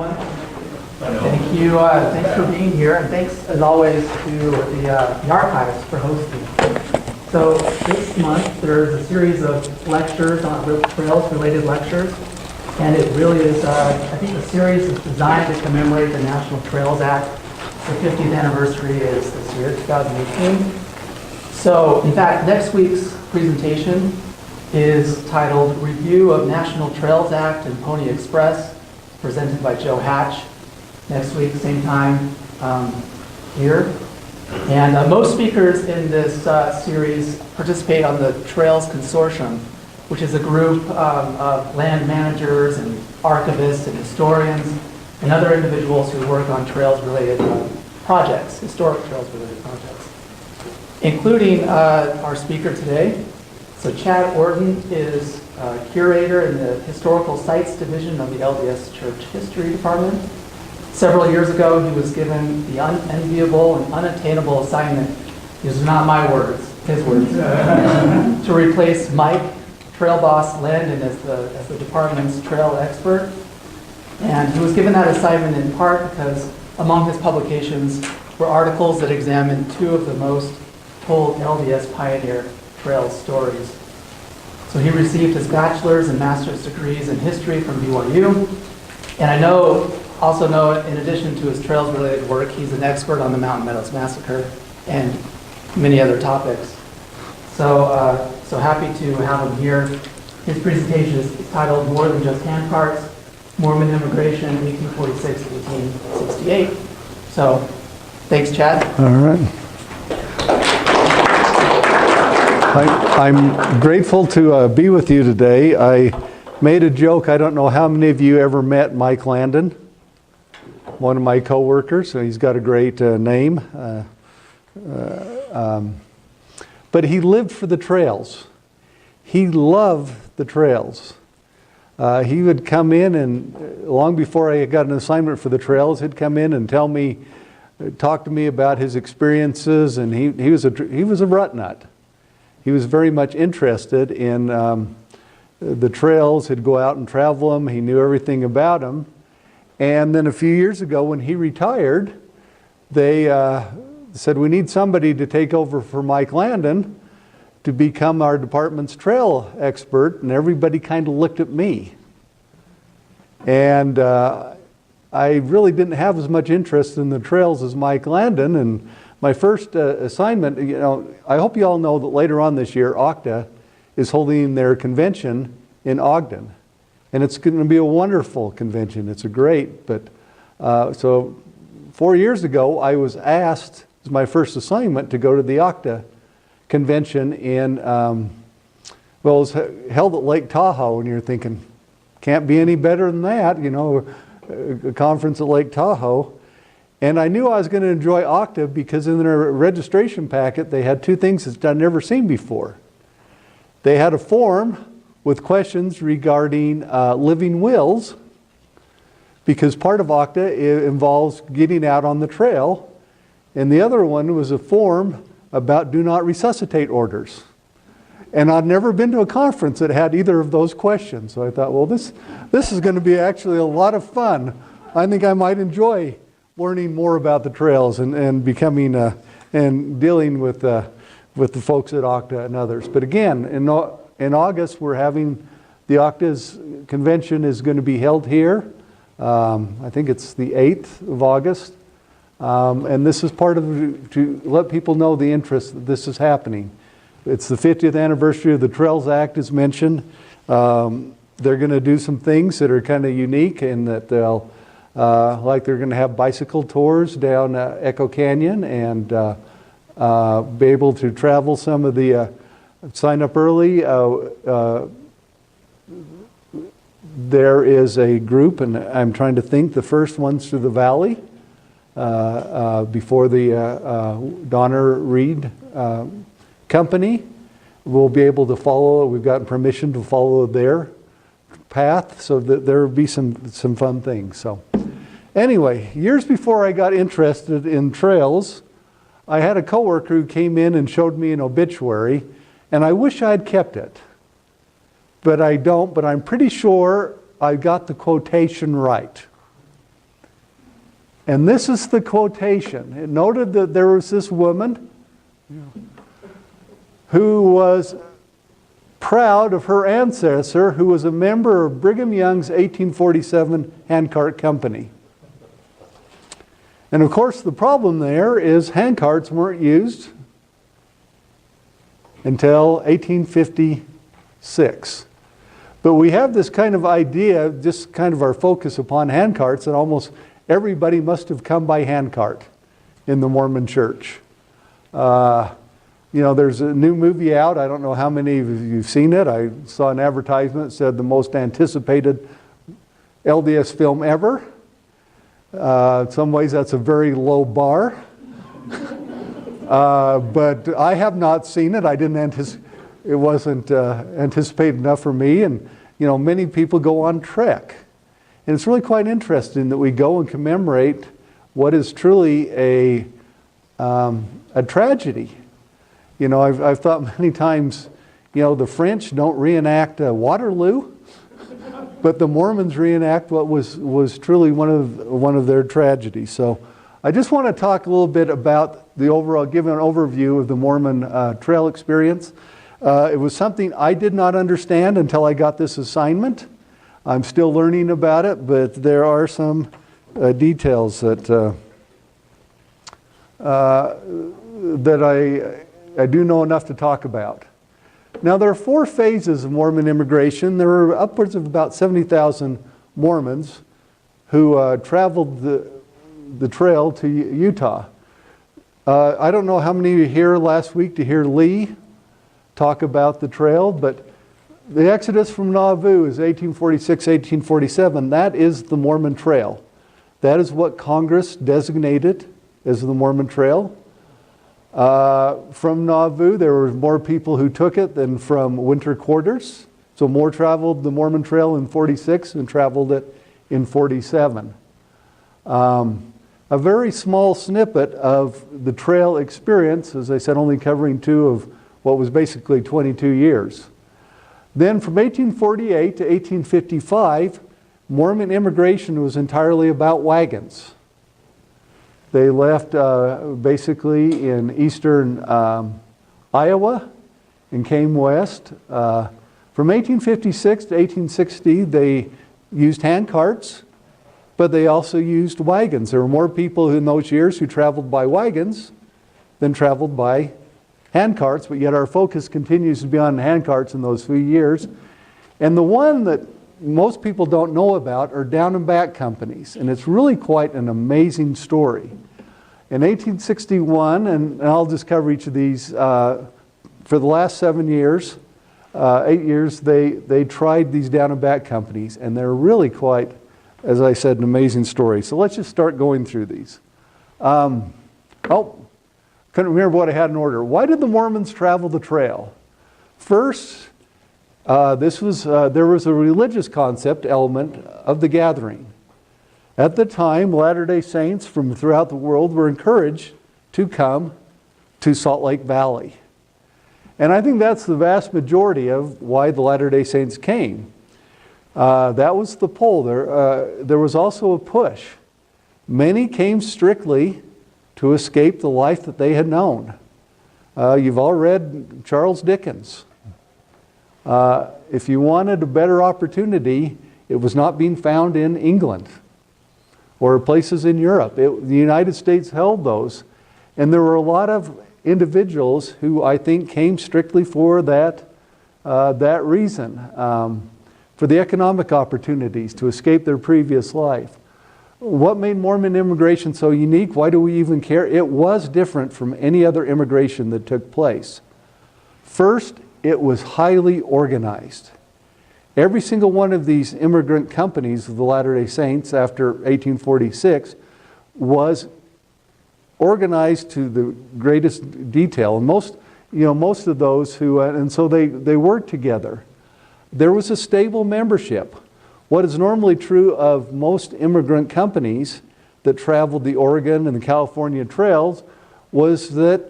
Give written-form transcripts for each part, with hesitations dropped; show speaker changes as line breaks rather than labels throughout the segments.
everyone. Thank you. Thanks for being here, and thanks as always to the archives for hosting. So this month there's a series of lectures on trails-related lectures, and it really is. I think the series is designed to commemorate the National Trails Act. The 50th anniversary is this year, 2018. So, in fact, next week's presentation is titled Review of National Trails Act and Pony Express, presented by Joe Hatch. Next week, same time here. And most speakers in this series participate on the Trails Consortium, which is a group of land managers and archivists and historians and other individuals who work on trails-related projects, historic trails-related projects, including our speaker today. So Chad Orton is curator in the Historical Sites Division of the LDS Church History Department. Several years ago, he was given the unenviable and unattainable assignment, these are not my words, his words, to replace Mike, Trail Boss Landon, as the department's trail expert. And he was given that assignment in part because among his publications were articles that examined two of the most told LDS pioneer trail stories. So he received his bachelor's and master's degrees in history from BYU. And I also know, in addition to his trails-related work, he's an expert on the Mountain Meadows Massacre and many other topics. So, so happy to have him here. His presentation is titled More Than Just Handcarts, Mormon Emigration, 1846 to 1868. So, thanks, Chad.
All right. I'm grateful to be with you today. I made a joke. I don't know how many of you ever met Mike Landon, one of my coworkers. He's got a great name. But he lived for the trails. He loved the trails. He would come in, and long before I got an assignment for the trails, he'd come in and talk to me about his experiences. And he was a rut nut. He was very much interested in the trails. He'd go out and travel them. He knew everything about them. And then a few years ago, when he retired, they said, we need somebody to take over for Mike Landon to become our department's trail expert. And everybody kind of looked at me. And I really didn't have as much interest in the trails as Mike Landon. And my first assignment, I hope you all know that later on this year, OCTA is holding their convention in Ogden. And it's going to be a wonderful convention. It's a great, so 4 years ago, I was asked, as my first assignment, to go to the OCTA convention in, it was held at Lake Tahoe, and you're thinking, can't be any better than that, a conference at Lake Tahoe. And I knew I was going to enjoy OCTA because in their registration packet, they had two things that I'd never seen before. They had a form with questions regarding living wills, because part of OCTA involves getting out on the trail, and the other one was a form about do not resuscitate orders. And I'd never been to a conference that had either of those questions. So I thought, well, this is going to be actually a lot of fun. I think I might enjoy learning more about the trails and becoming and dealing with the folks at OCTA and others. But again, in August, we're having the OCTA's convention is going to be held here. I think it's the 8th of August. And this is part of to let people know the interest that this is happening. It's the 50th anniversary of the Trails Act, as mentioned. They're going to do some things that are kind of unique in that they'll, like they're going to have bicycle tours down Echo Canyon and be able to travel some of the, sign up early. There is a group, and I'm trying to think, the first one's through the valley before the Donner Reed company. We'll be able to follow, we've gotten permission to follow their path, so that there will be some fun things. So anyway, years before I got interested in trails, I had a coworker who came in and showed me an obituary, and I wish I'd kept it. But I don't, but I'm pretty sure I got the quotation right. And this is the quotation. It noted that there was this woman who was proud of her ancestor, who was a member of Brigham Young's 1847 Handcart Company. And of course, the problem there is handcarts weren't used until 1856. But we have this kind of idea, just kind of our focus upon handcarts, that almost everybody must have come by handcart in the Mormon church. You know, there's a new movie out. I don't know how many of you have seen it. I saw an advertisement that said the most anticipated LDS film ever. In some ways, that's a very low bar. But I have not seen it. I didn't it wasn't anticipated enough for me. And, you know, many people go on trek. And it's really quite interesting that we go and commemorate what is truly a tragedy. You know, I've thought many times, you know, the French don't reenact Waterloo, but the Mormons reenact what was truly one of their tragedies. So I just want to talk a little bit about the overall, give an overview of the Mormon Trail experience. It was something I did not understand until I got this assignment. I'm still learning about it, but there are some details that I do know enough to talk about. Now, there are 4 phases of Mormon immigration. There are upwards of about 70,000 Mormons who traveled the trail to Utah. I don't know how many of you here last week to hear Lee talk about the trail, but the exodus from Nauvoo is 1846, 1847. That is the Mormon Trail. That is what Congress designated as the Mormon Trail. From Nauvoo, there were more people who took it than from winter quarters. So more traveled the Mormon Trail in 46 and traveled it in 47. A very small snippet of the trail experience, as I said, only covering 2 of what was basically 22 years. Then from 1848 to 1855, Mormon immigration was entirely about wagons. They left basically in eastern Iowa and came west. From 1856 to 1860, they used handcarts, but they also used wagons. There were more people in those years who traveled by wagons than traveled by handcarts, but yet our focus continues to be on handcarts in those few years. And the one that most people don't know about are down and back companies, and it's really quite an amazing story. In 1861, and I'll just cover each of these, for the last 7 years, 8 years, they tried these down and back companies, and they're really quite, as I said, an amazing story. So let's just start going through these. Couldn't remember what I had in order. Why did the Mormons travel the trail? First, there was a religious concept element of the gathering. At the time, Latter-day Saints from throughout the world were encouraged to come to Salt Lake Valley. And I think that's the vast majority of why the Latter-day Saints came. That was the pull. There was also a push. Many came strictly to escape the life that they had known. You've all read Charles Dickens. If you wanted a better opportunity, it was not being found in England or places in Europe. The United States held those. And there were a lot of individuals who I think came strictly for that reason, for the economic opportunities to escape their previous life. What made Mormon immigration so unique? Why do we even care? It was different from any other immigration that took place. First, it was highly organized. Every single one of these immigrant companies of the Latter-day Saints after 1846 was organized to the greatest detail. And most of those who, and so they worked together. There was a stable membership. What is normally true of most immigrant companies that traveled the Oregon and the California trails was that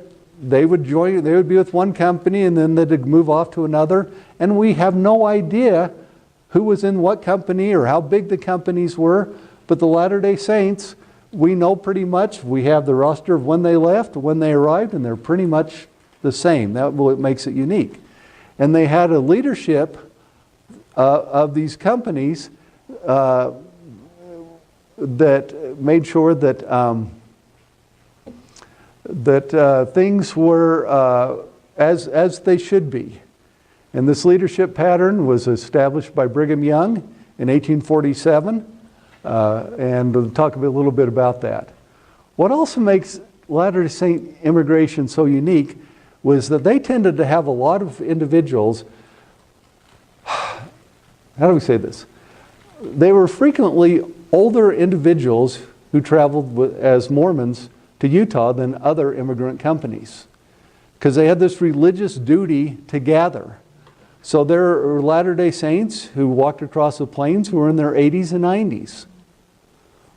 they would be with one company and then they'd move off to another, and we have no idea who was in what company or how big the companies were, but the Latter-day Saints we know pretty much. We have the roster of when they left, when they arrived, and they're pretty much the same. That's what makes it unique. And they had a leadership of these companies that made sure that things were as they should be. And this leadership pattern was established by Brigham Young in 1847, and we'll talk a little bit about that. What also makes Latter-day Saint immigration so unique was that they tended to have a lot of individuals. How do we say this? They were frequently older individuals who traveled as Mormons to Utah than other immigrant companies, because they had this religious duty to gather. So there are Latter-day Saints who walked across the plains who were in their 80s and 90s.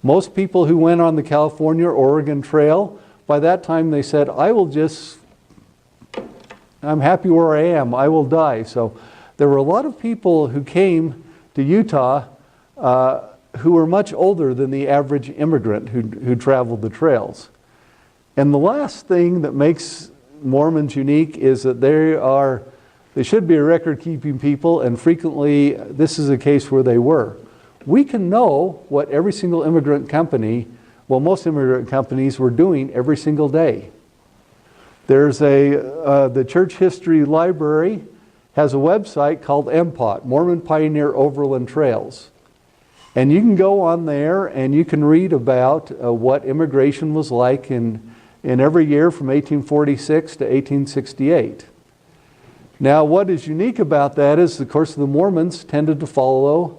Most people who went on the California or Oregon Trail, by that time they said, I'm happy where I am, I will die. So there were a lot of people who came to Utah who were much older than the average immigrant who traveled the trails. And the last thing that makes Mormons unique is that they should be a record-keeping people, and frequently this is a case where they were. We can know what every single immigrant company, well, most immigrant companies were doing every single day. There's the Church History Library has a website called MPOT, Mormon Pioneer Overland Trails. And you can go on there and you can read about what immigration was like in every year from 1846 to 1868. Now, what is unique about that is, of course, the Mormons tended to follow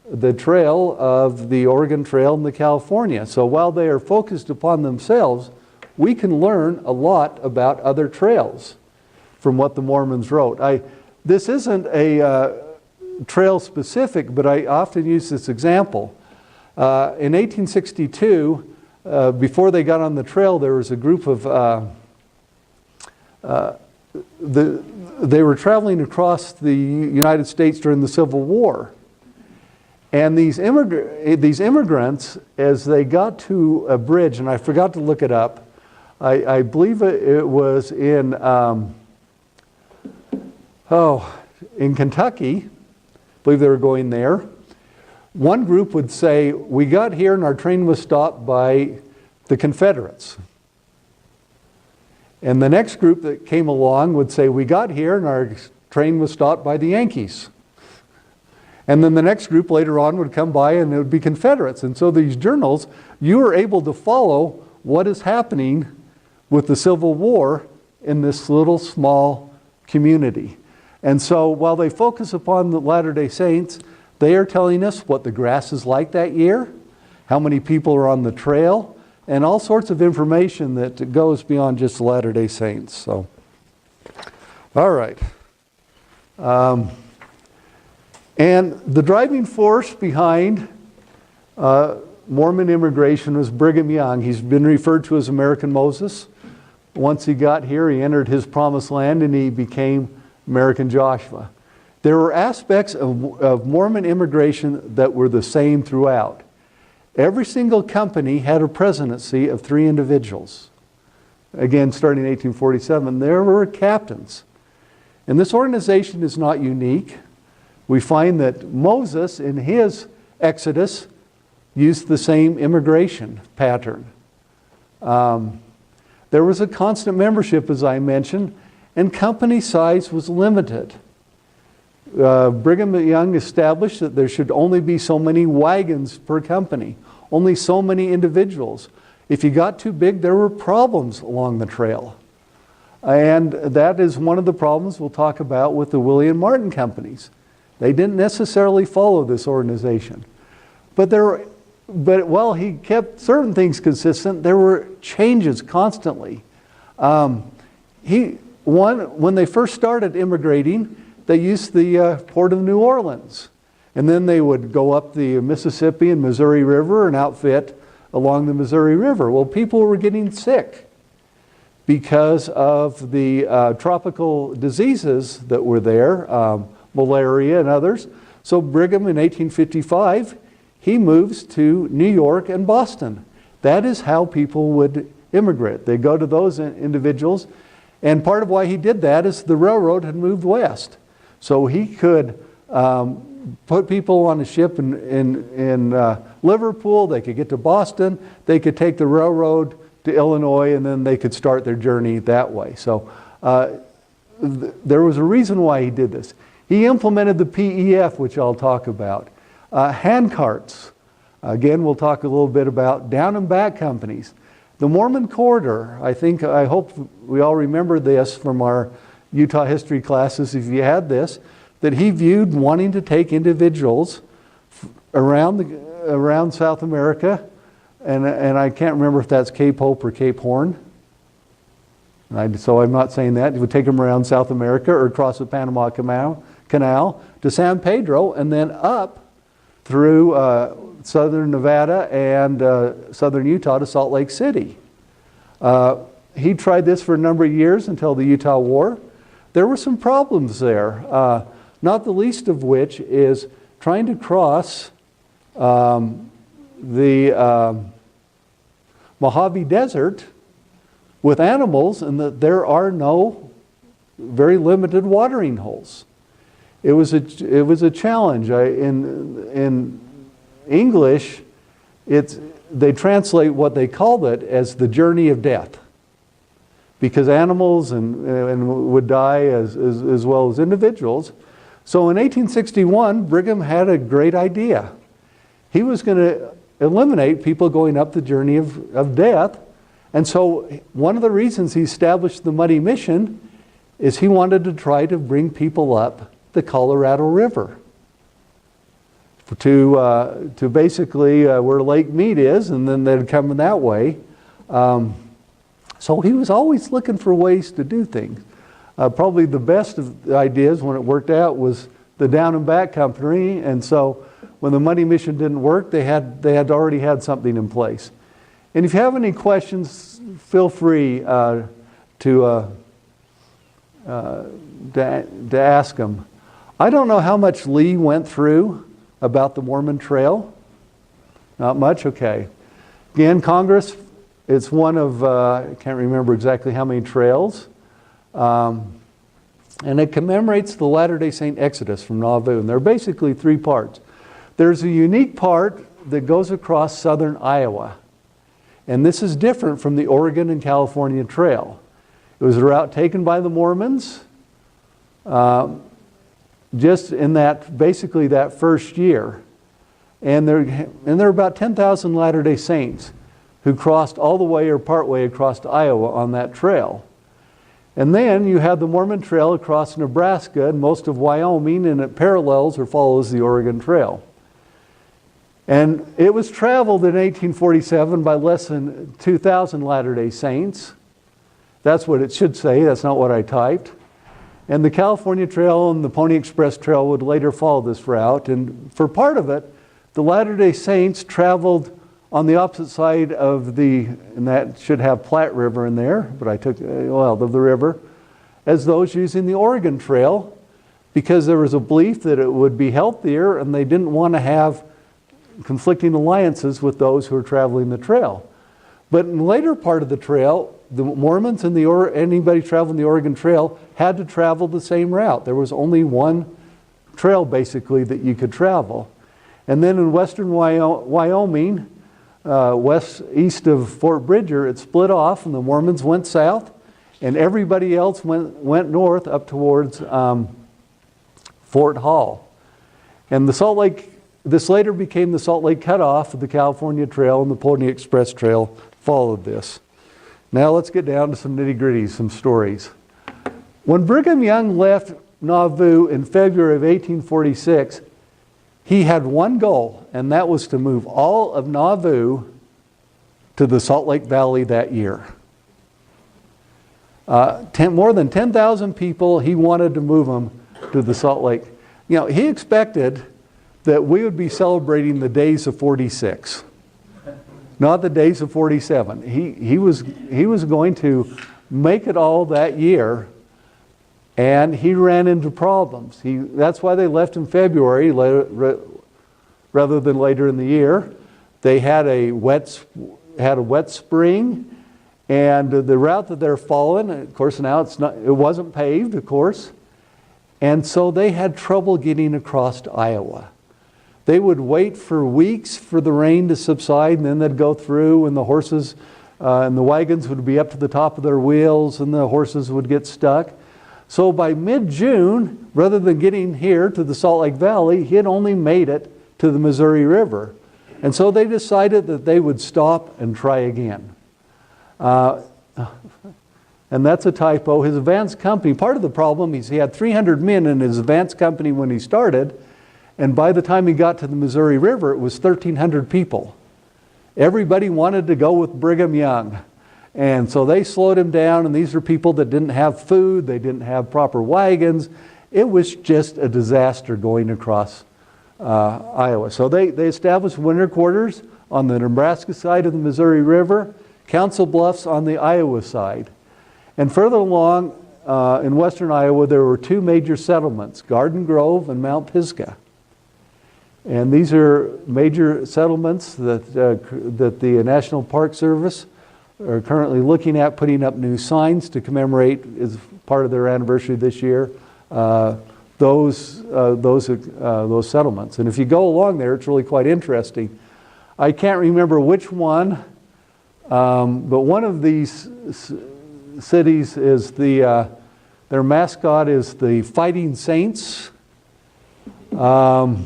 the trail of the Oregon Trail and the California. So while they are focused upon themselves, we can learn a lot about other trails from what the Mormons wrote. This isn't a trail specific, but I often use this example. In 1862, before they got on the trail, there was a group of they were traveling across the United States during the Civil War. And these immigrants, as they got to a bridge, and I forgot to look it up, I believe it was in Kentucky. I believe they were going there. One group would say, we got here and our train was stopped by the Confederates. And the next group that came along would say, we got here and our train was stopped by the Yankees. And then the next group later on would come by and it would be Confederates. And so these journals, you are able to follow what is happening with the Civil War in this little small community. And so while they focus upon the Latter-day Saints, they are telling us what the grass is like that year, how many people are on the trail, and all sorts of information that goes beyond just Latter-day Saints. So, all right. And the driving force behind Mormon immigration was Brigham Young. He's been referred to as American Moses. Once he got here, he entered his promised land and he became American Joshua. There were aspects of Mormon immigration that were the same throughout. Every single company had a presidency of 3 individuals. Again, starting in 1847, there were captains. And this organization is not unique. We find that Moses, in his Exodus, used the same immigration pattern. There was a constant membership, as I mentioned, and company size was limited. Brigham Young established that there should only be so many wagons per company, only so many individuals. If you got too big, there were problems along the trail. And that is one of the problems we'll talk about with the William Martin companies. They didn't necessarily follow this organization. But while he kept certain things consistent, there were changes constantly. When they first started immigrating, they used the port of New Orleans. And then they would go up the Mississippi and Missouri River and outfit along the Missouri River. Well, people were getting sick because of the tropical diseases that were there, malaria and others. So Brigham in 1855, he moves to New York and Boston. That is how people would immigrate. They go to those individuals, and part of why he did that is the railroad had moved west. So he could put people on a ship in Liverpool, they could get to Boston, they could take the railroad to Illinois, and then they could start their journey that way. So there was a reason why he did this. He implemented the PEF, which I'll talk about. Handcarts. Again, we'll talk a little bit about down and back companies. The Mormon Corridor. I hope we all remember this from our Utah history classes, if you had this, that he viewed wanting to take individuals around South America, and I can't remember if that's Cape Hope or Cape Horn. So I'm not saying that. He would take them around South America or across the Panama Canal to San Pedro, and then up through southern Nevada and southern Utah to Salt Lake City. He tried this for a number of years until the Utah War. There were some problems there, not the least of which is trying to cross the Mojave Desert with animals, and that there are no very limited watering holes. It was a challenge. In English, they translate what they called it as the journey of death, because animals and would die as well as individuals. So in 1861, Brigham had a great idea. He was going to eliminate people going up the journey of death. And so one of the reasons he established the Muddy Mission is he wanted to try to bring people up the Colorado River to basically where Lake Mead is, and then they'd come in that way. So he was always looking for ways to do things. Probably the best of the ideas when it worked out was the Down and Back Company, and so when the Muddy Mission didn't work, they had already had something in place. And if you have any questions, feel free to ask them. I don't know how much Lee went through about the Mormon Trail. Not much? Okay. Again, Congress, it's one of, I can't remember exactly how many trails. And it commemorates the Latter-day Saint Exodus from Nauvoo. And there are basically three parts. There's a unique part that goes across southern Iowa. And this is different from the Oregon and California Trail. It was a route taken by the Mormons just in basically that first year. And there are about 10,000 Latter-day Saints who crossed all the way or part way across Iowa on that trail. And then you have the Mormon Trail across Nebraska and most of Wyoming, and it parallels or follows the Oregon Trail. And it was traveled in 1847 by less than 2,000 Latter-day Saints. That's what it should say. That's not what I typed. And the California Trail and the Pony Express Trail would later follow this route. And for part of it, the Latter-day Saints traveled on the opposite side of and that should have Platte River in there, but I took, of the river, as those using the Oregon Trail, because there was a belief that it would be healthier and they didn't want to have conflicting alliances with those who are traveling the trail. But in the later part of the trail, the Mormons and anybody traveling the Oregon Trail had to travel the same route. There was only one trail basically that you could travel. And then in western Wyoming, east of Fort Bridger, it split off and the Mormons went south and everybody else went north up towards Fort Hall. And this later became the Salt Lake Cutoff of the California Trail, and the Pony Express Trail followed this. Now let's get down to some nitty-gritty, some stories. When Brigham Young left Nauvoo in February of 1846, he had one goal, and that was to move all of Nauvoo to the Salt Lake Valley that year. More than 10,000 people, he wanted to move them to the Salt Lake. You know, he expected that we would be celebrating the days of 46, not the days of 47. He was going to make it all that year, and he ran into problems. That's why they left in February rather than later in the year. They had a wet had a wet spring, and the route that they're following, of course now it wasn't paved, of course, and so they had trouble getting across to Iowa. They would wait for weeks for the rain to subside, and then they'd go through, and the horses and the wagons would be up to the top of their wheels, and the horses would get stuck. So by mid-June, rather than getting here to the Salt Lake Valley, he had only made it to the Missouri River. And so they decided that they would stop and try again. And that's a typo. His advance company, part of the problem is he had 300 men in his advance company when he started, and by the time he got to the Missouri River, it was 1,300 people. Everybody wanted to go with Brigham Young. And so they slowed him down, and these were people that didn't have food, they didn't have proper wagons. It was just a disaster going across Iowa. So they established winter quarters on the Nebraska side of the Missouri River, Council Bluffs on the Iowa side. And further along in western Iowa, there were two major settlements, Garden Grove and Mount Pisgah. And these are major settlements that the National Park Service are currently looking at putting up new signs to commemorate, as part of their anniversary this year, those settlements. And if you go along there, it's really quite interesting. I can't remember which one, but one of these cities is their mascot is the Fighting Saints. That's Garden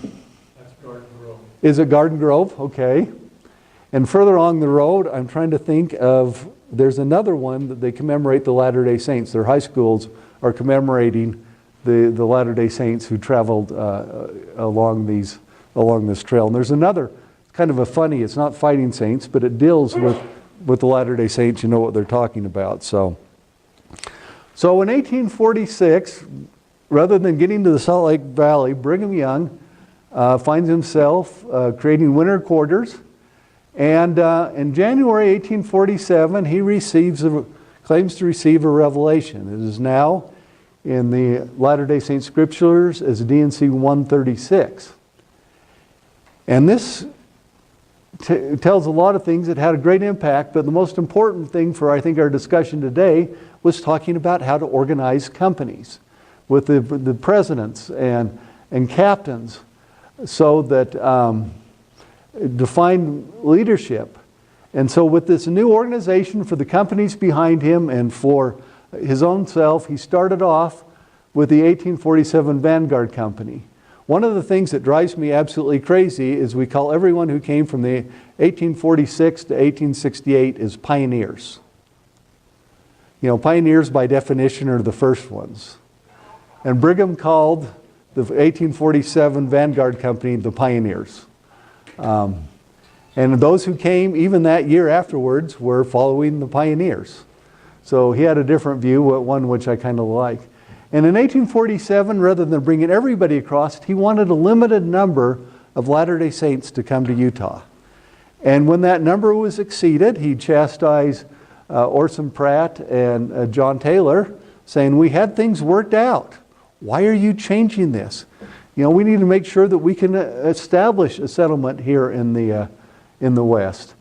Grove. Is it Garden Grove? Okay. And further along the road, I'm trying to think of, there's another one that they commemorate the Latter-day Saints. Their high schools are commemorating the Latter-day Saints who traveled along this trail. And there's another, kind of a funny, it's not Fighting Saints, but it deals with the Latter-day Saints. You know what they're talking about. So in 1846, rather than getting to the Salt Lake Valley, Brigham Young finds himself creating winter quarters. And in January 1847, he claims to receive a revelation. It is now in the Latter-day Saint Scriptures as D&C 136. And this tells a lot of things that had a great impact, but the most important thing for, I think, our discussion today was talking about how to organize companies with the presidents and captains so that define leadership. And so with this new organization for the companies behind him and for his own self, he started off with the 1847 Vanguard Company. One of the things that drives me absolutely crazy is we call everyone who came from the 1846 to 1868 as pioneers. You know, pioneers by definition are the first ones. And Brigham called the 1847 Vanguard Company the pioneers. And those who came even that year afterwards were following the pioneers. So he had a different view, one which I kind of like. And in 1847, rather than bringing everybody across, he wanted a limited number of Latter-day Saints to come to Utah. And when that number was exceeded, he chastised Orson Pratt and John Taylor, saying, "We had things worked out. Why are you changing this? You know, we need to make sure that we can establish a settlement here in the West."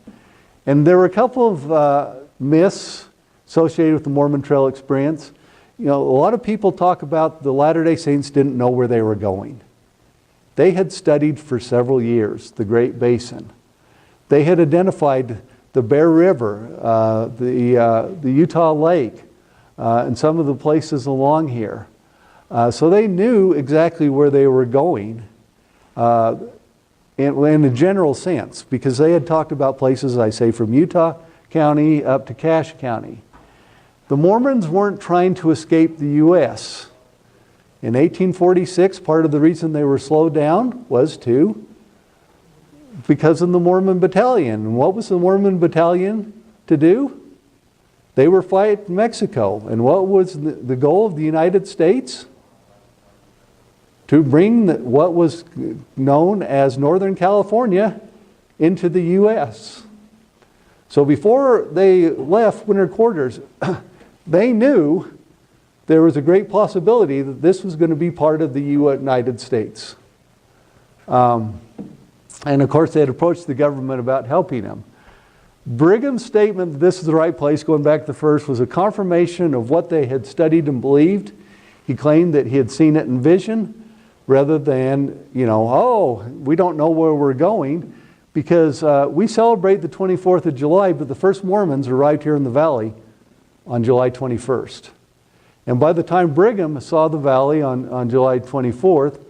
And there were a couple of myths associated with the Mormon Trail experience. You know, a lot of people talk about the Latter-day Saints didn't know where they were going. They had studied for several years the Great Basin. They had identified the Bear River, the Utah Lake, and some of the places along here. So they knew exactly where they were going in a general sense, because they had talked about places, I say, from Utah County up to Cache County. The Mormons weren't trying to escape the U.S. In 1846, part of the reason they were slowed down was because of the Mormon Battalion. And what was the Mormon Battalion to do? They were fighting Mexico. And what was the goal of the United States? To bring what was known as Northern California into the U.S. So before they left winter quarters, they knew there was a great possibility that this was going to be part of the United States. And of course they had approached the government about helping them. Brigham's statement that this is the right place, going back to the first, was a confirmation of what they had studied and believed. He claimed that he had seen it in vision rather than, oh, we don't know where we're going, because we celebrate the 24th of July, but the first Mormons arrived here in the valley on July 21st. And by the time Brigham saw the valley on July 24th,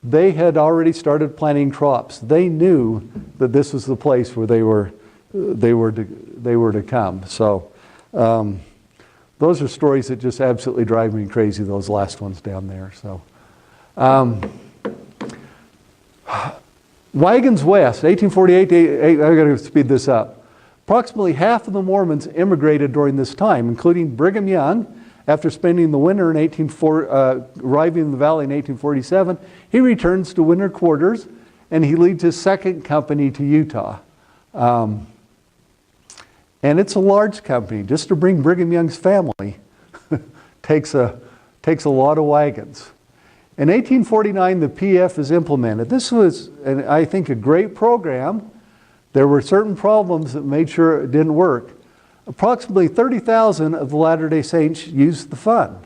they had already started planting crops. They knew that this was the place where they were to come. So those are stories that just absolutely drive me crazy, those last ones down there. So Wagons West, 1848, I got to speed this up. Approximately half of the Mormons immigrated during this time, including Brigham Young. After spending the winter arriving in the valley in 1847, he returns to winter quarters, and he leads his second company to Utah. And it's a large company. Just to bring Brigham Young's family takes a lot of wagons. In 1849, the PF is implemented. This was, I think, a great program. There were certain problems that made sure it didn't work. Approximately 30,000 of the Latter-day Saints used the fund.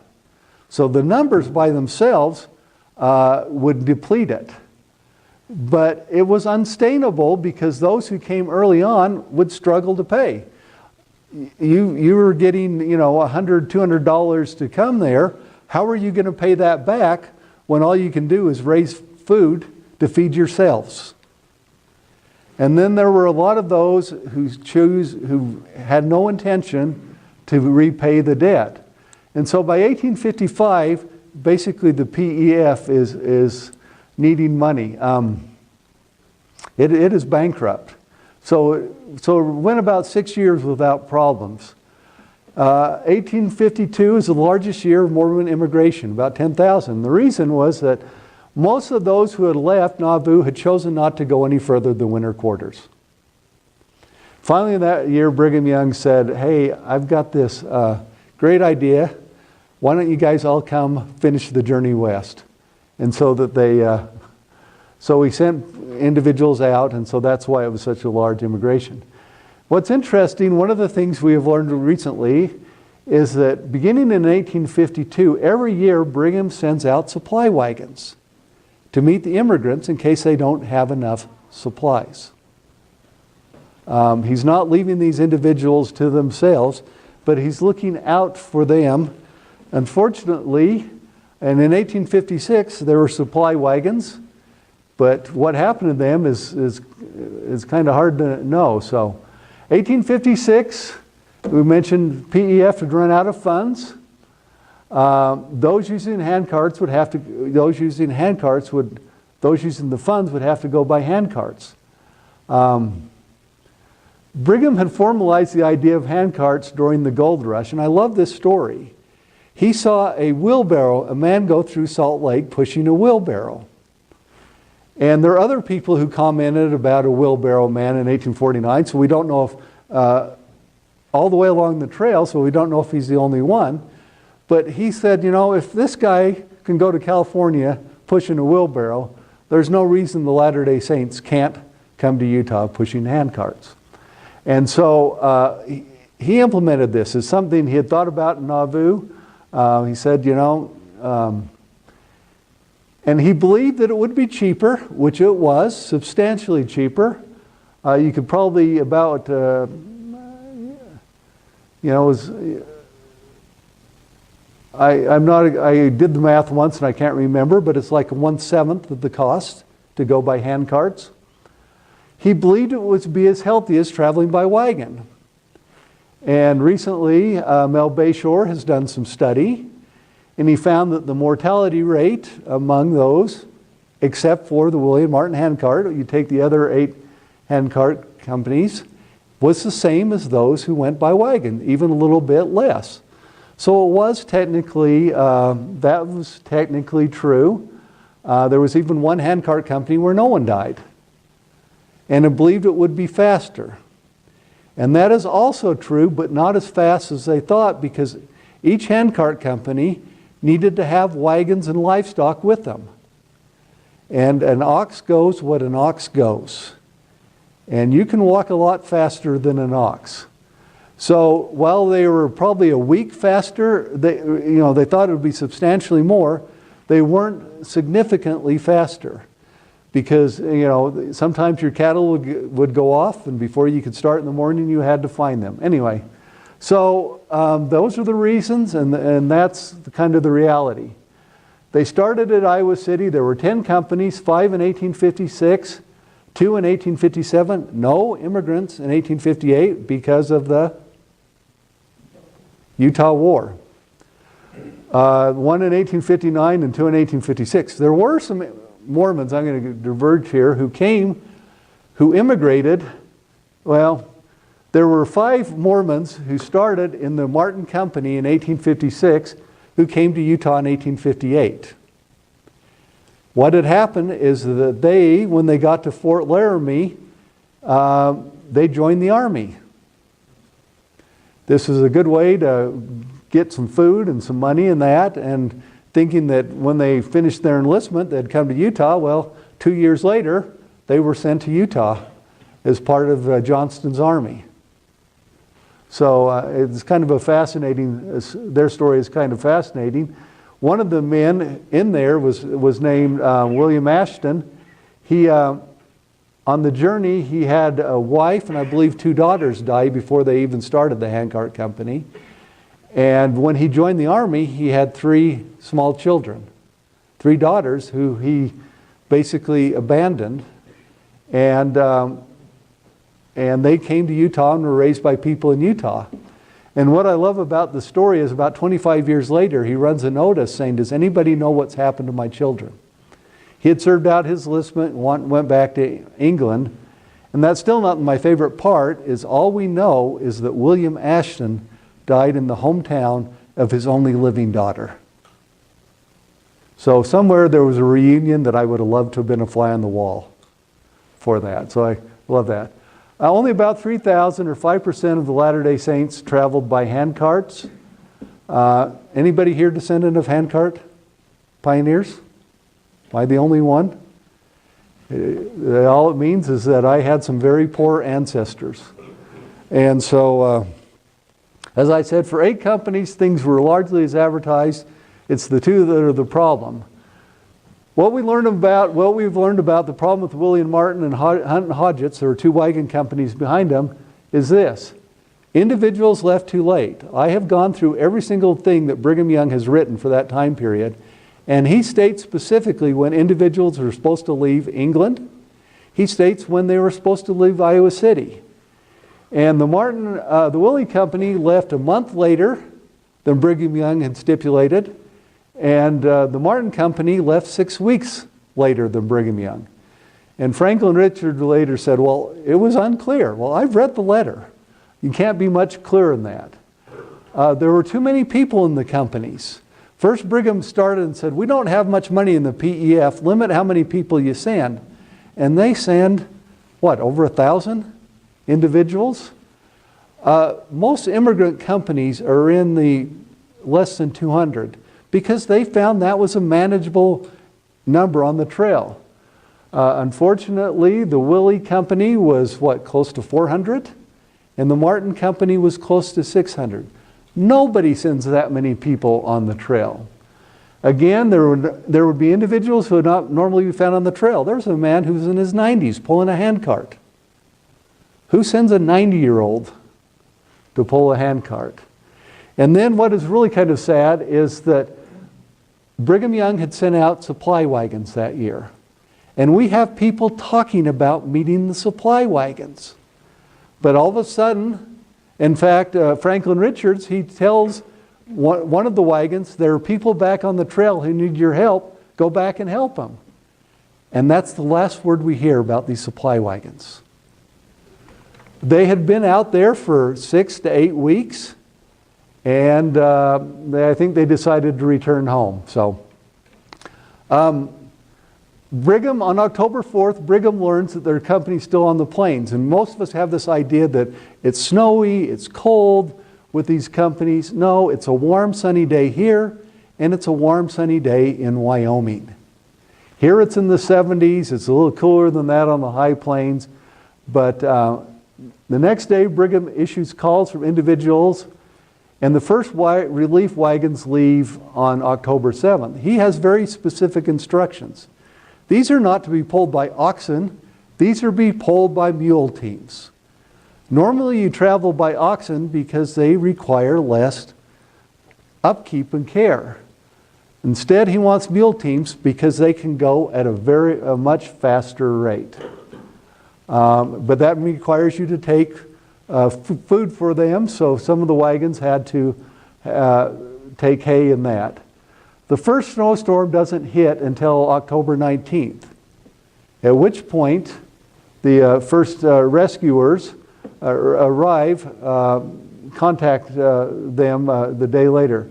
So the numbers by themselves would deplete it. But it was unsustainable because those who came early on would struggle to pay. You were getting, $100, $200 to come there. How are you going to pay that back when all you can do is raise food to feed yourselves? And then there were a lot of those who had no intention to repay the debt. And so by 1855, basically the PEF is needing money. It is bankrupt. So it went about 6 years without problems. 1852 is the largest year of Mormon immigration, about 10,000. The reason was that most of those who had left Nauvoo had chosen not to go any further than winter quarters. Finally, in that year, Brigham Young said, hey, I've got this great idea. Why don't you guys all come finish the journey west? And so that so he sent individuals out, and so that's why it was such a large immigration. What's interesting, one of the things we have learned recently is that beginning in 1852, every year Brigham sends out supply wagons to meet the immigrants in case they don't have enough supplies. He's not leaving these individuals to themselves, but he's looking out for them. Unfortunately, and in 1856, there were supply wagons, but what happened to them is kind of hard to know. So, 1856, we mentioned PEF had run out of funds. Those using handcarts would have to, those using the funds would have to go by handcarts. Brigham had formalized the idea of handcarts during the gold rush, and I love this story. He saw a wheelbarrow, a man go through Salt Lake pushing a wheelbarrow. And there are other people who commented about a wheelbarrow man in 1849, so we don't know if, all the way along the trail, so we don't know if he's the only one. But he said, if this guy can go to California pushing a wheelbarrow, there's no reason the Latter-day Saints can't come to Utah pushing handcarts. And so he implemented this as something he had thought about in Nauvoo. He said, and he believed that it would be cheaper, which it was, substantially cheaper. You could probably about, I did the math once and I can't remember, but it's like 1/7 of the cost to go by handcarts. He believed it would be as healthy as traveling by wagon. And recently, Mel Bayshore has done some study, and he found that the mortality rate among those, except for the William Martin handcart, you take the other 8 handcart companies, was the same as those who went by wagon, even a little bit less. So it was technically, that was technically true. There was even one handcart company where no one died. And it believed it would be faster. And that is also true, but not as fast as they thought, because each handcart company needed to have wagons and livestock with them. And an ox goes what an ox goes. And you can walk a lot faster than an ox. So while they were probably a week faster, they thought it would be substantially more. They weren't significantly faster, because sometimes your cattle would go off, and before you could start in the morning, you had to find them. Anyway, so those are the reasons, and that's kind of the reality. They started at Iowa City. There were 10 companies, 5 in 1856, 2 in 1857, no immigrants in 1858 because of the Utah War. 1 in 1859 and 2 in 1856. There were some Mormons, I'm going to diverge here, who immigrated. Well, there were 5 Mormons who started in the Martin Company in 1856 who came to Utah in 1858. What had happened is that they, when they got to Fort Laramie, they joined the Army. This is a good way to get some food and some money and that, and thinking that when they finished their enlistment, they'd come to Utah. Well, 2 years later, they were sent to Utah as part of Johnston's army. So it's kind of a fascinating, their story is kind of fascinating. One of the men in there was named William Ashton. He, on the journey, he had a wife and I believe 2 daughters die before they even started the Handcart Company. And when he joined the army, he had 3 small children, 3 daughters who he basically abandoned. And they came to Utah and were raised by people in Utah. And what I love about the story is about 25 years later, he runs a notice saying, does anybody know what's happened to my children? He had served out his enlistment and went back to England. And that's still not my favorite part, is all we know is that William Ashton died in the hometown of his only living daughter. So somewhere there was a reunion that I would have loved to have been a fly on the wall for that. So I love that. Only about 3,000 or 5% of the Latter-day Saints traveled by handcarts. Anybody here descendant of handcart pioneers? Am I the only one? All it means is that I had some very poor ancestors. And so, as I said, for 8 companies, things were largely as advertised. It's the 2 that are the problem. What we've learned about the problem with William Martin and Hunt and Hodgetts, there were 2 wagon companies behind them, is this. Individuals left too late. I have gone through every single thing that Brigham Young has written for that time period, and he states specifically when individuals are supposed to leave England. He states when they were supposed to leave Iowa City. And the Willie Company left a month later than Brigham Young had stipulated. And the Martin Company left 6 weeks later than Brigham Young. And Franklin Richards later said, well, it was unclear. Well, I've read the letter. You can't be much clearer than that. There were too many people in the companies. First, Brigham started and said, we don't have much money in the PEF. Limit how many people you send. And they send, what, over 1,000 individuals? Most immigrant companies are in the less than 200. Because they found that was a manageable number on the trail. Unfortunately, the Willie Company was, close to 400? And the Martin Company was close to 600. Nobody sends that many people on the trail. Again, there would be individuals who would not normally be found on the trail. There's a man who's in his 90s pulling a handcart. Who sends a 90-year-old to pull a handcart? And then what is really kind of sad is that Brigham Young had sent out supply wagons that year. And we have people talking about meeting the supply wagons. But all of a sudden, in fact, Franklin Richards, he tells one of the wagons, there are people back on the trail who need your help, go back and help them. And that's the last word we hear about these supply wagons. They had been out there for 6 to 8 weeks. And I think they decided to return home. So, Brigham, on October 4th, Brigham learns that their company's still on the plains. And most of us have this idea that it's snowy, it's cold with these companies. No, it's a warm, sunny day here, and it's a warm, sunny day in Wyoming. Here it's in the 70s. It's a little cooler than that on the high plains. But the next day, Brigham issues calls from individuals, and the first relief wagons leave on October 7th. He has very specific instructions. These are not to be pulled by oxen. These are to be pulled by mule teams. Normally you travel by oxen because they require less upkeep and care. Instead, he wants mule teams because they can go at a much faster rate. But that requires you to take food for them, so some of the wagons had to take hay and that. The first snowstorm doesn't hit until October 19th, at which point the first rescuers arrive, contact them the day later.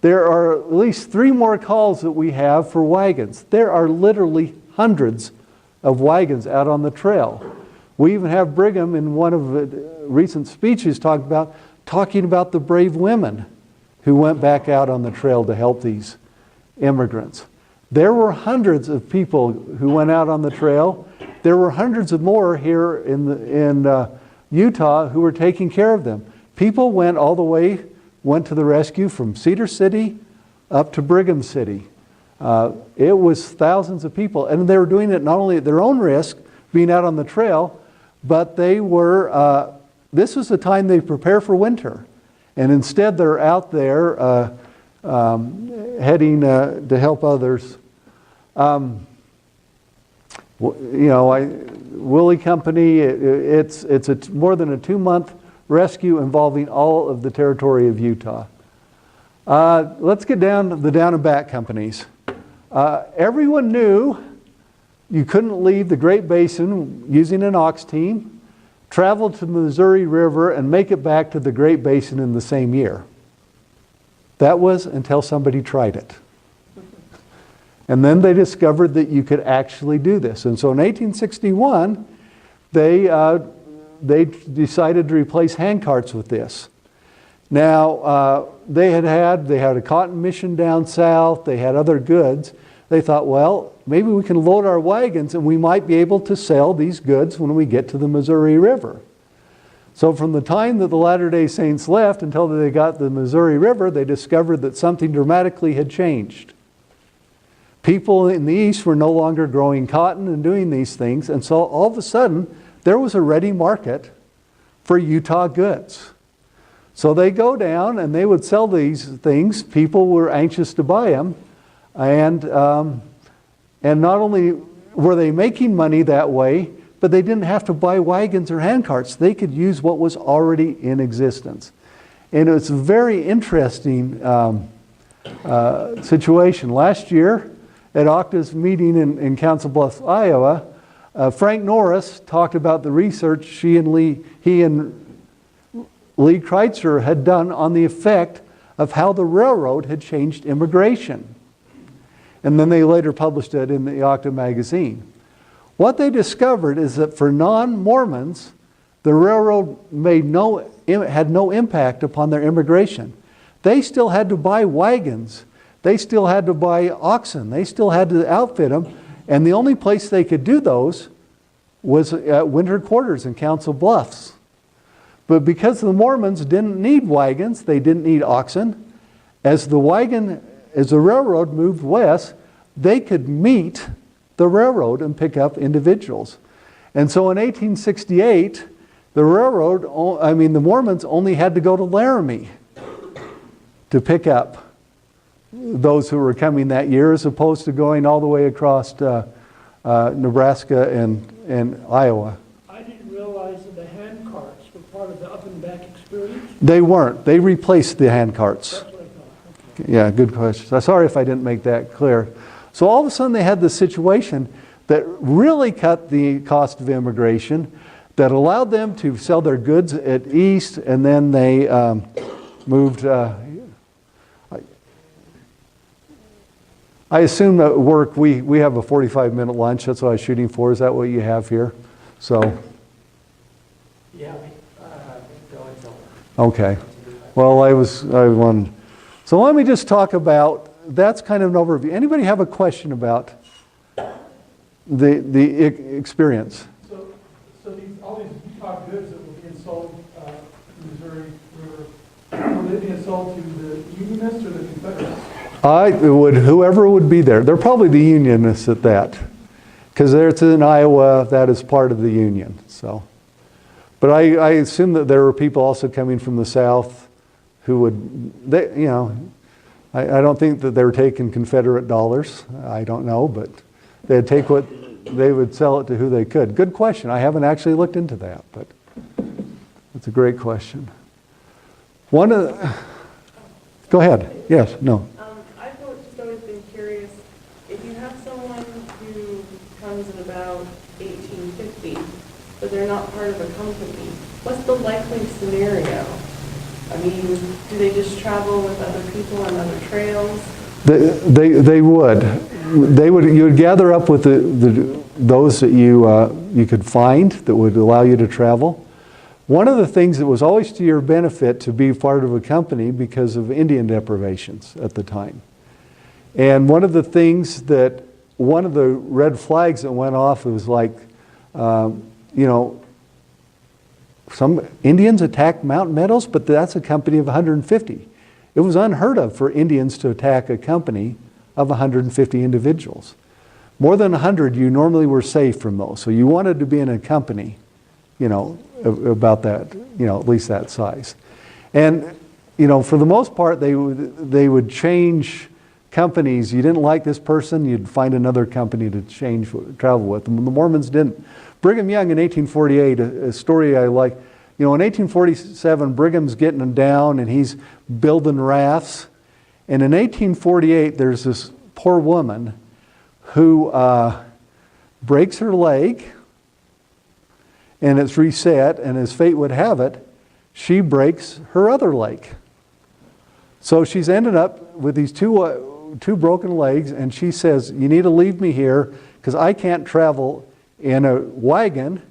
There are at least 3 more calls that we have for wagons. There are literally hundreds of wagons out on the trail. We even have Brigham in one of the recent speeches talking about the brave women who went back out on the trail to help these immigrants. There were hundreds of people who went out on the trail. There were hundreds of more here in Utah who were taking care of them. People went to the rescue from Cedar City up to Brigham City. It was thousands of people, and they were doing it not only at their own risk, being out on the trail, but they were, this was the time they prepare for winter. And instead they're out there heading to help others. Willie Company, it's more than a 2-month rescue involving all of the territory of Utah. Let's get down to the down and back companies. Everyone knew you couldn't leave the Great Basin using an ox team, travel to the Missouri River, and make it back to the Great Basin in the same year. That was until somebody tried it. And then they discovered that you could actually do this. And so in 1861, they decided to replace handcarts with this. Now, they had a cotton mission down south, they had other goods. They thought, well, maybe we can load our wagons and we might be able to sell these goods when we get to the Missouri River. So from the time that the Latter-day Saints left until they got to the Missouri River, they discovered that something dramatically had changed. People in the East were no longer growing cotton and doing these things, and so all of a sudden, there was a ready market for Utah goods. So they go down and they would sell these things. People were anxious to buy them. And not only were they making money that way, but they didn't have to buy wagons or handcarts. They could use what was already in existence. And it's a very interesting situation. Last year at Octa's meeting in Council Bluffs, Iowa, Frank Norris talked about the research he and Lee Kreitzer had done on the effect of how the railroad had changed immigration. And then they later published it in the Octa magazine. What they discovered is that for non-Mormons, the railroad had no impact upon their immigration. They still had to buy wagons. They still had to buy oxen. They still had to outfit them. And the only place they could do those was at winter quarters in Council Bluffs. But because the Mormons didn't need wagons, they didn't need oxen, as the railroad moved west, they could meet the railroad and pick up individuals. And so in 1868, the Mormons only had to go to Laramie to pick up those who were coming that year, as opposed to going all the way across Nebraska and Iowa.
I didn't realize that the handcarts were part of the up and back experience.
They weren't. They replaced the handcarts.
That's what I thought. Okay.
Yeah, good question. Sorry if I didn't make that clear. So all of a sudden they had this situation that really cut the cost of immigration, that allowed them to sell their goods at east, and then they moved. I assume at work we have a 45-minute lunch. That's what I was shooting for. Is that what you have here? So.
Yeah, going till.
Okay. Well, I wanted. So let me just talk about. That's kind of an overview. Anybody have a question about the experience?
So
all these Utah goods that were being sold in Missouri River, were they being sold to the Unionists or the Confederates?
Whoever would be there. They're probably the Unionists at that. Because it's in Iowa, that is part of the Union. So, but I assume that there were people also coming from the South who would, I don't think that they were taking Confederate dollars. I don't know, but they'd take what they would sell it to who they could. Good question. I haven't actually looked into that, but it's a great question. Go ahead. Yes. No.
I've just always been curious, if you have someone who comes in about 1850, but they're not part of a company, what's the likely scenario? I mean, do they just travel with other people on other trails?
They would. You would gather up with those that you could find that would allow you to travel. One of the things that was always to your benefit to be part of a company because of Indian deprivations at the time. And one of the things that, one of the red flags that went off was like, some Indians attacked Mountain Meadows, but that's a company of 150. It was unheard of for Indians to attack a company of 150 individuals. More than 100, you normally were safe from those. So you wanted to be in a company, about that, at least that size. And, for the most part, they would change companies. You didn't like this person, you'd find another company to travel with. And the Mormons didn't. Brigham Young in 1848, a story I like, in 1847, Brigham's getting down and he's building rafts. And in 1848, there's this poor woman who breaks her leg, and it's reset, and as fate would have it, she breaks her other leg. So she's ended up with these two broken legs, and she says, you need to leave me here because I can't travel in a wagon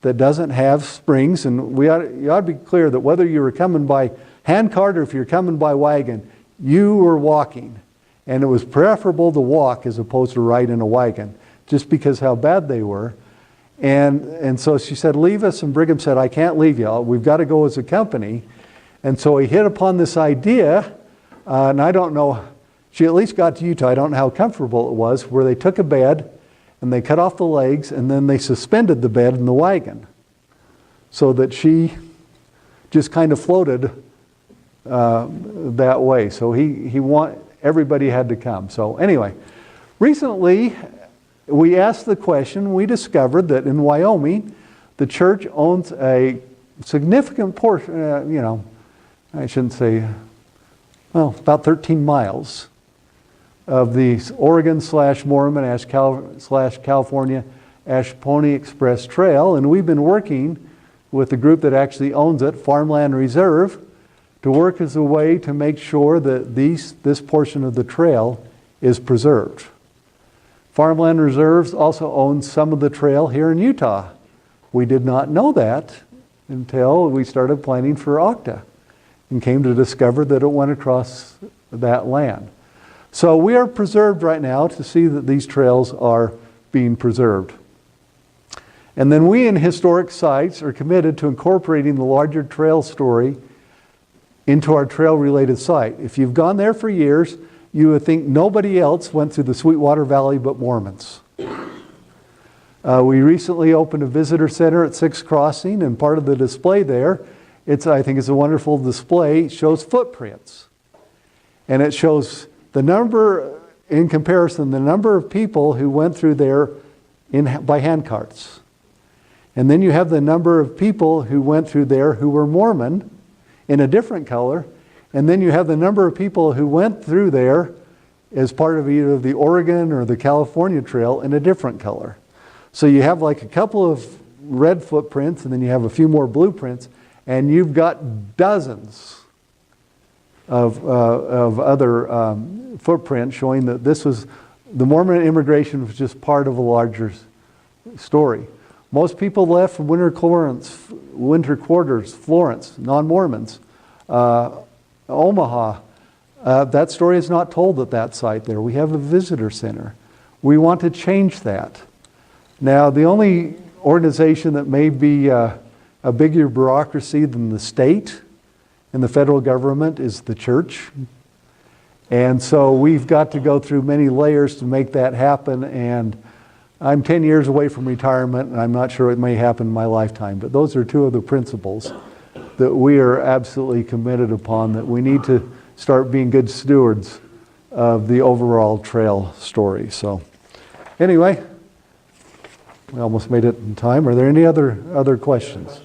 that doesn't have springs. And you ought to be clear that whether you were coming by handcart or if you're coming by wagon, you were walking. And it was preferable to walk as opposed to ride in a wagon, just because how bad they were. And so she said, leave us. And Brigham said, I can't leave you. We've got to go as a company. And so he hit upon this idea, and I don't know, she at least got to Utah. I don't know how comfortable it was, where they took a bed and they cut off the legs and then they suspended the bed in the wagon so that she just kind of floated that way. So everybody had to come. So anyway, recently we asked the question, we discovered that in Wyoming, the church owns a significant portion, I shouldn't say, about 13 miles of the Oregon/Mormon /California Ashponi Express Trail. And we've been working with the group that actually owns it, Farmland Reserve, to work as a way to make sure that this portion of the trail is preserved. Farmland Reserves also owns some of the trail here in Utah. We did not know that until we started planning for Octa and came to discover that it went across that land. So we are preserved right now to see that these trails are being preserved. And then we in Historic Sites are committed to incorporating the larger trail story into our trail-related site. If you've gone there for years, you would think nobody else went through the Sweetwater Valley but Mormons. We recently opened a visitor center at Sixth Crossing, and part of the display there, I think it's a wonderful display, shows footprints. And it shows the number, in comparison, the number of people who went through there by handcarts. And then you have the number of people who went through there who were Mormon in a different color. And then you have the number of people who went through there as part of either the Oregon or the California Trail in a different color. So you have like a couple of red footprints, and then you have a few more blueprints, and you've got dozens of other footprints showing that the Mormon immigration was just part of a larger story. Most people left from winter quarters, Florence, non-Mormons, Omaha. That story is not told at that site there. We have a visitor center. We want to change that. Now, the only organization that may be a bigger bureaucracy than the state and the federal government is the church. And so we've got to go through many layers to make that happen. And I'm 10 years away from retirement, and I'm not sure it may happen in my lifetime. But those are two of the principles that we are absolutely committed upon, that we need to start being good stewards of the overall trail story. So anyway, we almost made it in time. Are there any other questions?